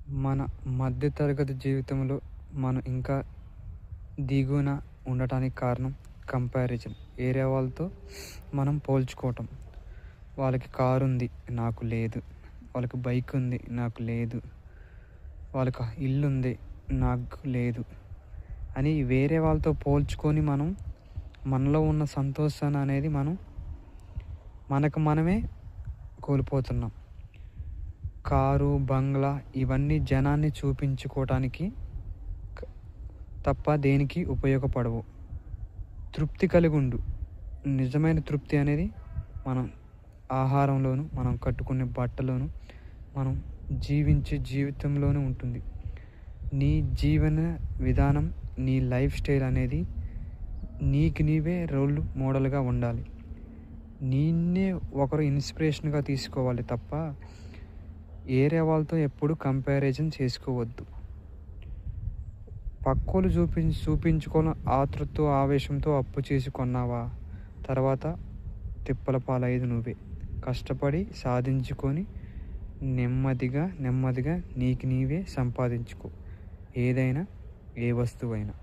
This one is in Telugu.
మన మధ్యతరగతి జీవితంలో మనం ఇంకా దిగువన ఉండటానికి కారణం కంపారిజన్. వేరే వాళ్ళతో మనం పోల్చుకోవటం. వాళ్ళకి కారు ఉంది, నాకు లేదు. వాళ్ళకి బైక్ ఉంది, నాకు లేదు. వాళ్ళకి ఇల్లు ఉంది, నాకు లేదు అని వేరే వాళ్ళతో పోల్చుకొని మనం మనలో ఉన్న సంతోషాన్ని అనేది మనకు మనమే కోల్పోతున్నాం. కారు, బంగ్లా ఇవన్నీ జనాన్ని చూపించుకోవటానికి తప్ప దేనికి ఉపయోగపడవు. తృప్తి కలిగి ఉండు. నిజమైన తృప్తి అనేది మనం ఆహారంలోను, మనం కట్టుకునే బట్టలోను, మనం జీవించే జీవితంలోనూ ఉంటుంది. నీ జీవన విధానం, నీ లైఫ్ స్టైల్ అనేది నీకు నీవే రోల్ మోడల్గా ఉండాలి. నిన్నే ఒకరు ఇన్స్పిరేషన్గా తీసుకోవాలి తప్ప వేరే వాళ్ళతో ఎప్పుడు కంపారిజన్ చేసుకోవద్దు. పక్కోలు చూపించుకొని ఆతృతతో ఆవేశంతో అప్పు చేసి కొన్నావా, తర్వాత తిప్పల పాలయ్యేది నువ్వే. కష్టపడి సాధించుకొని నెమ్మదిగా నీకు నీవే సంపాదించుకో, ఏదైనా ఏ వస్తువైనా.